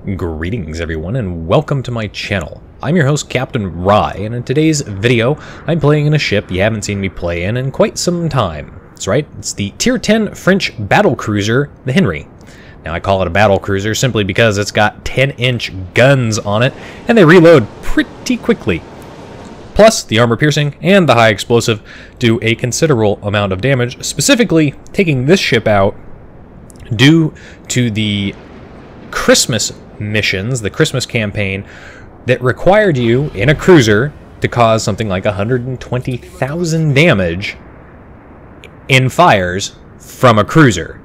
Greetings everyone and welcome to my channel. I'm your host Captain Rye, and in today's video I'm playing in a ship you haven't seen me play in quite some time. That's right, it's the Tier 10 French battle cruiser, the Henri. Now I call it a battle cruiser simply because it's got 10-inch guns on it and they reload pretty quickly. Plus, the armor piercing and the high explosive do a considerable amount of damage, specifically taking this ship out due to the Christmas missions, the Christmas campaign, that required you in a cruiser to cause something like 120,000 damage in fires from a cruiser.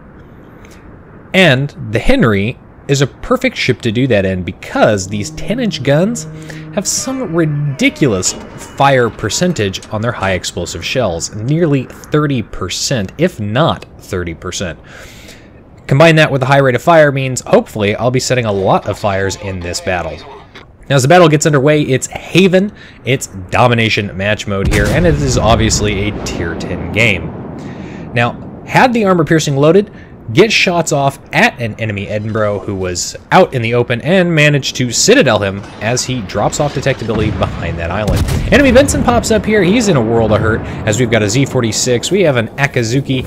And the Henri is a perfect ship to do that in because these 10-inch guns have some ridiculous fire percentage on their high explosive shells, nearly 30%, if not 30%. Combine that with the high rate of fire means hopefully I'll be setting a lot of fires in this battle. Now as the battle gets underway, it's Haven, it's domination match mode here, and it is obviously a tier 10 game. Now, had the armor piercing loaded, get shots off at an enemy Edinburgh who was out in the open and managed to citadel him as he drops off detectability behind that island. Enemy Benson pops up here, he's in a world of hurt as we've got a Z-46, we have an Akazuki,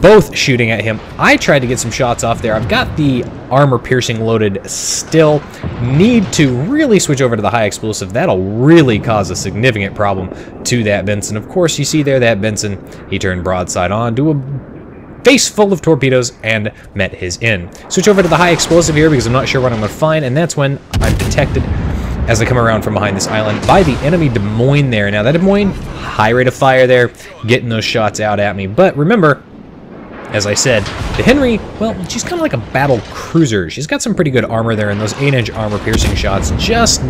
both shooting at him. I tried to get some shots off there. I've got the armor piercing loaded still. Need to really switch over to the high explosive. That'll really cause a significant problem to that Benson. Of course, you see there that Benson, he turned broadside on to a face full of torpedoes and met his end. Switch over to the high explosive here because I'm not sure what I'm going to find, and that's when I'm detected as I come around from behind this island by the enemy Des Moines there. Now that Des Moines, high rate of fire there, getting those shots out at me. But remember, as I said, the Henri, well, she's kind of like a battle cruiser. She's got some pretty good armor there, and those 8-inch armor piercing shots just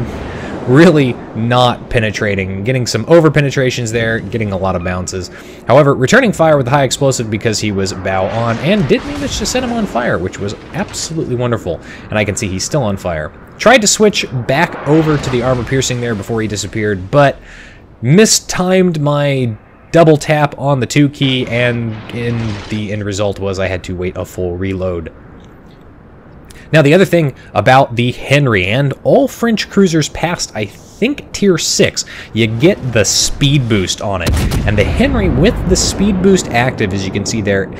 really not penetrating. Getting some over penetrations there, getting a lot of bounces. However, returning fire with the high explosive because he was bow on and did manage to set him on fire, which was absolutely wonderful. And I can see he's still on fire. Tried to switch back over to the armor piercing there before he disappeared, but mistimed my double tap on the 2 key, and in the end result was I had to wait a full reload. Now the other thing about the Henri and all French cruisers past, I think, tier 6, you get the speed boost on it. And the Henri with the speed boost active, as you can see there,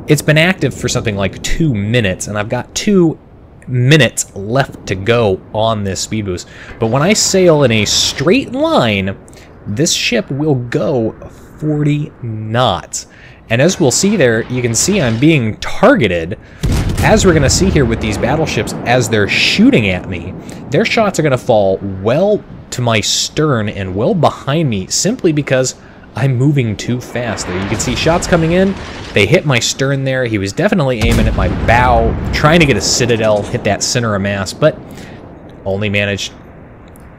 it's been active for something like 2 minutes, and I've got 2 minutes left to go on this speed boost. But when I sail in a straight line, this ship will go 40 knots. And as we'll see there, you can see I'm being targeted. As we're going to see here with these battleships, as they're shooting at me, their shots are going to fall well to my stern and well behind me simply because I'm moving too fast there. You can see shots coming in, they hit my stern there. He was definitely aiming at my bow, trying to get a citadel, hit that center of mass, but only managed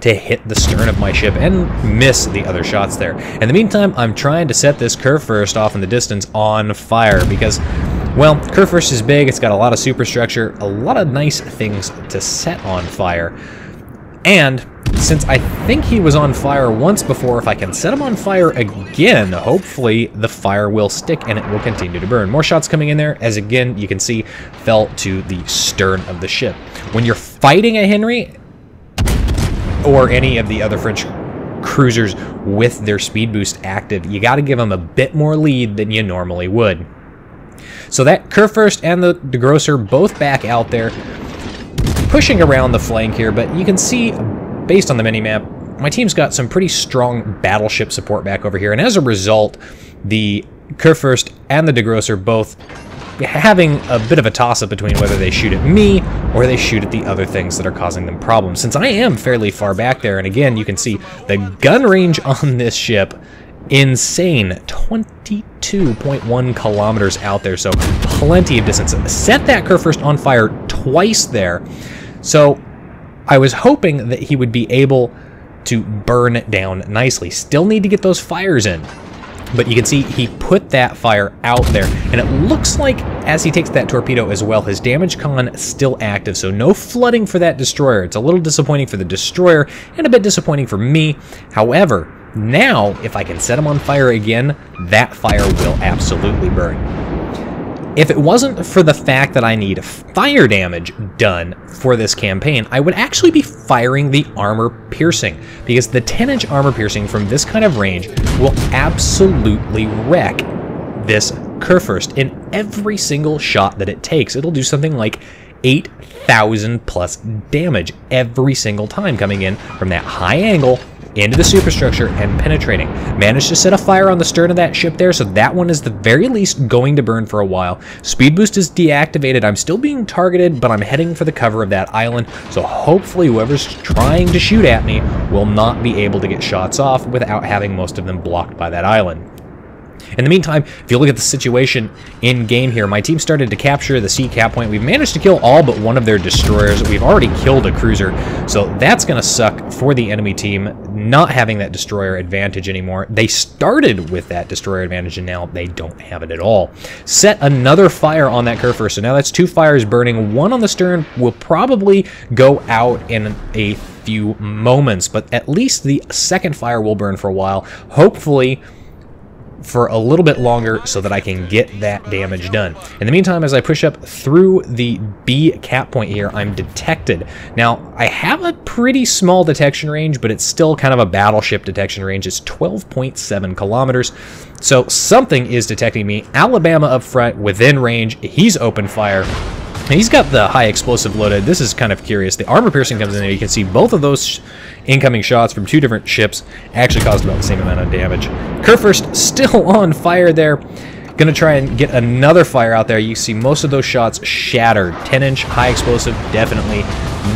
to hit the stern of my ship and miss the other shots there. In the meantime, I'm trying to set this Kurfürst off in the distance on fire because, well, Kurfürst is big, it's got a lot of superstructure, a lot of nice things to set on fire. And since I think he was on fire once before, if I can set him on fire again, hopefully the fire will stick and it will continue to burn. More shots coming in there, as again, you can see, fell to the stern of the ship. When you're fighting a Henri, or any of the other French cruisers with their speed boost active, you got to give them a bit more lead than you normally would. So that Kurfürst and the Grosser both back out there, pushing around the flank here, but you can see, based on the minimap, my team's got some pretty strong battleship support back over here, and as a result, the Kurfürst and the Grosser both having a bit of a toss-up between whether they shoot at me or they shoot at the other things that are causing them problems. Since I am fairly far back there, and again, you can see the gun range on this ship, insane, 22.1 kilometers out there, so plenty of distance. Set that Kurfürst on fire twice there, so I was hoping that he would be able to burn it down nicely. Still need to get those fires in. But you can see he put that fire out there, and it looks like as he takes that torpedo as well, his damage con still active, so no flooding for that destroyer. It's a little disappointing for the destroyer and a bit disappointing for me. However, now if I can set him on fire again, that fire will absolutely burn. If it wasn't for the fact that I need fire damage done for this campaign, I would actually be firing the armor piercing, because the 10-inch armor piercing from this kind of range will absolutely wreck this Kurfürst in every single shot that it takes. It'll do something like 8,000 plus damage every single time coming in from that high angle into the superstructure and penetrating. Managed to set a fire on the stern of that ship there, so that one is the very least going to burn for a while. Speed boost is deactivated. I'm still being targeted, but I'm heading for the cover of that island, so hopefully whoever's trying to shoot at me will not be able to get shots off without having most of them blocked by that island. In the meantime, if you look at the situation in game here, my team started to capture the sea cap point. We've managed to kill all but one of their destroyers. We've already killed a cruiser, so that's going to suck for the enemy team, not having that destroyer advantage anymore. They started with that destroyer advantage, and now they don't have it at all. Set another fire on that Kurfürst, so now that's 2 fires burning. One on the stern will probably go out in a few moments, but at least the second fire will burn for a while. Hopefully for a little bit longer so that I can get that damage done. In the meantime, as I push up through the B cap point here, I'm detected. Now, I have a pretty small detection range, but it's still kind of a battleship detection range. It's 12.7 kilometers. So something is detecting me. Alabama up front within range. He's open fire. And he's got the high explosive loaded. This is kind of curious. The armor piercing comes in there. You can see both of those incoming shots from 2 different ships actually caused about the same amount of damage. Kurfürst still on fire there. Gonna try and get another fire out there. You see most of those shots shattered. 10-inch high explosive, definitely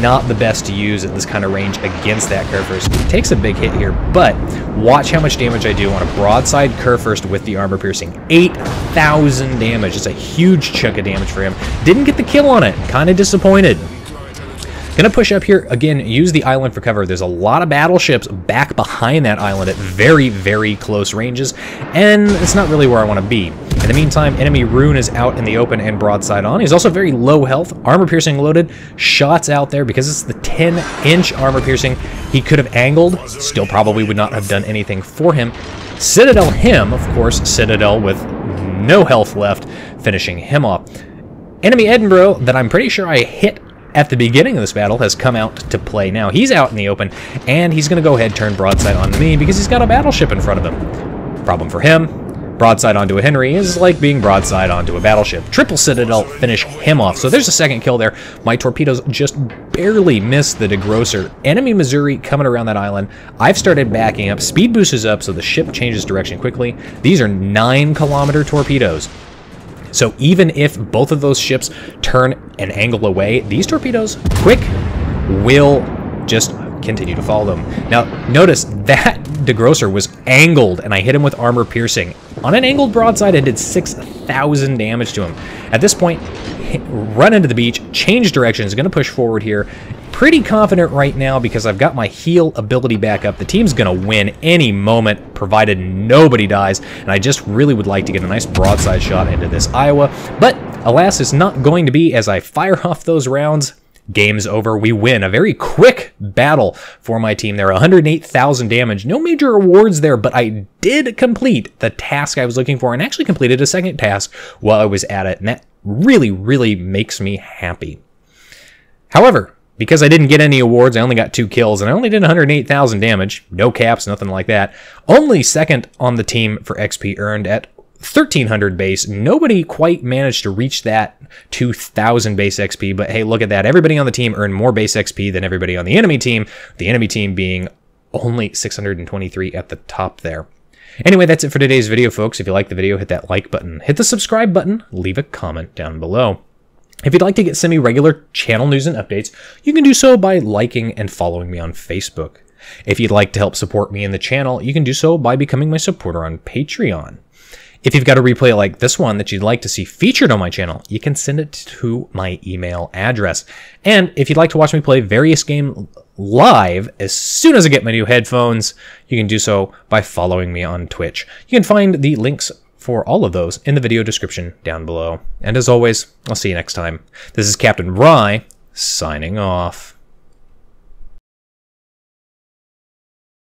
not the best to use at this kind of range against that Kurfürst. It takes a big hit here, but watch how much damage I do on a broadside Kurfürst with the armor piercing. 8,000 damage. It's a huge chunk of damage for him. Didn't get the kill on it. Kind of disappointed. Gonna push up here, again, use the island for cover. There's a lot of battleships back behind that island at very, very close ranges, and it's not really where I want to be. In the meantime, enemy Rune is out in the open and broadside on. He's also very low health, armor piercing loaded, shots out there. Because it's the 10-inch armor piercing, he could have angled, still probably would not have done anything for him. Citadel him, of course, Citadel with no health left, finishing him off. Enemy Edinburgh, that I'm pretty sure I hit at the beginning of this battle, has come out to play now. He's out in the open, and he's going to go ahead and turn broadside on me because he's got a battleship in front of him. Problem for him, broadside onto a Henri is like being broadside onto a battleship. Triple Citadel, finish him off. So there's a second kill there. My torpedoes just barely missed the degrosser. Enemy Missouri coming around that island. I've started backing up. Speed boost is up, so the ship changes direction quickly. These are 9-kilometer torpedoes. So even if both of those ships turn an angle away, these torpedoes, quick, will just continue to follow them. Now, notice that degrosser was angled, and I hit him with armor piercing. On an angled broadside, I did 6,000 damage to him. At this point, run into the beach, change directions, going to push forward here. Pretty confident right now because I've got my heal ability back up. The team's going to win any moment, provided nobody dies, and I just really would like to get a nice broadside shot into this Iowa. But, alas, it's not going to be. As I fire off those rounds, game's over. We win. A very quick battle for my team there. 108,000 damage. No major awards there, but I did complete the task I was looking for and actually completed a second task while I was at it, and that really, really makes me happy. However, because I didn't get any awards, I only got 2 kills, and I only did 108,000 damage. No caps, nothing like that. Only second on the team for XP earned at 1,300 base. Nobody quite managed to reach that 2,000 base XP, but hey, look at that. Everybody on the team earned more base XP than everybody on the enemy team being only 623 at the top there. Anyway, that's it for today's video, folks. If you liked the video, hit that like button, hit the subscribe button, leave a comment down below. If you'd like to get semi-regular channel news and updates, you can do so by liking and following me on Facebook. If you'd like to help support me in the channel, you can do so by becoming my supporter on Patreon. If you've got a replay like this one that you'd like to see featured on my channel, you can send it to my email address. And if you'd like to watch me play various games live as soon as I get my new headphones, you can do so by following me on Twitch. You can find the links for all of those in the video description down below. And as always, I'll see you next time. This is Captain Rye, signing off.